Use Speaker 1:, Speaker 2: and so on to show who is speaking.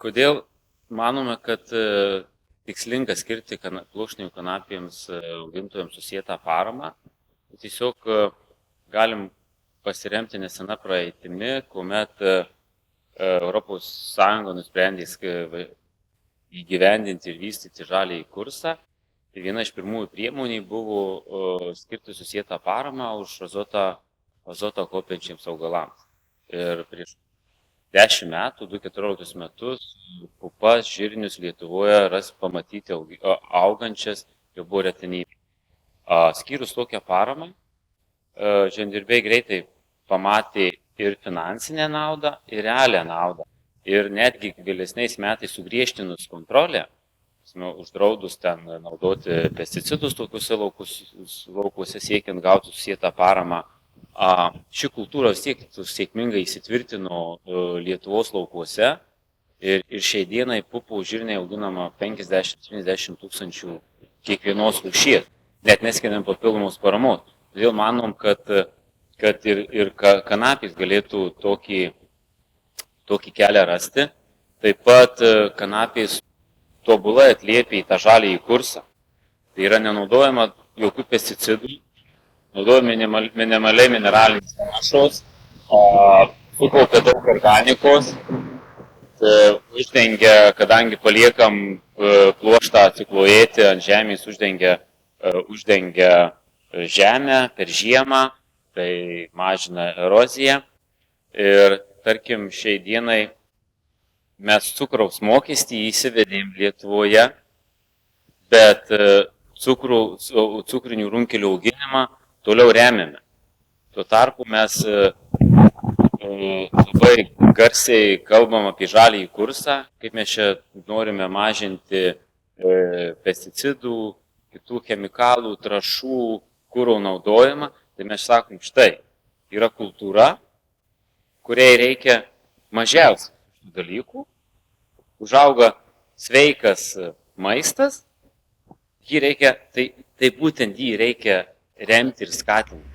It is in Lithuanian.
Speaker 1: Kodėl manome, kad tikslinga skirti pluoštinių kanapėms augintojams susietą paramą? Tiesiog galim pasiremti nesena praeitimi, kuomet Europos Sąjunga nusprendė įgyvendinti ir vystyti žaliąjį kursą. Tai viena iš pirmųjų priemonių buvo skirti susietą paramą už azotą kaupiančiams augalams. Ir prieš 10 metų, 2014 metus, pupas, žirnius Lietuvoje pamatyti augančias jau buvo retenybė. Skyrus tokią paramą, žemdirbiai greitai pamatė ir finansinę naudą, ir realią naudą. Ir netgi vėlesniais metais sugriežtinus kontrolę, uždraudus ten naudoti pesticidus tokiuose laukuose siekiant gauti susietą paramą, ši kultūra vis tiek sėkmingai įsitvirtino Lietuvos laukuose ir šiai dienai pupų žirniai auginama 50-70 tūkstančių kiekvienos rūšies, net neskiriant papildomos paramos. Todėl manom, kad ir kanapės galėtų tokį kelią rasti. Taip pat kanapės tobulai atliepia į tą žaliąjį kursą. Tai yra nenaudojama jokių pesticidų, naudojama minimaliai mineralinės trąšos, sukaupia daug organikos, uždengia, kadangi paliekam pluoštą atsiklojėti ant žemės, uždengia žemę per žiemą, tai mažina eroziją. Ir tarkim, šiai dienai mes cukraus mokestį įsivedėm Lietuvoje, bet cukrinių runkelių auginimą toliau remiame. Tuo tarpu mes labai garsiai kalbam apie žaliąjį kursą, kaip mes čia norime mažinti pesticidų, kitų chemikalų, trąšų, kuro naudojimą. Tai mes sakom, štai, yra kultūra, kuriai reikia mažiausiai dalykų, užauga sveikas maistas, tai būtent jį reikia remti ir skatinti.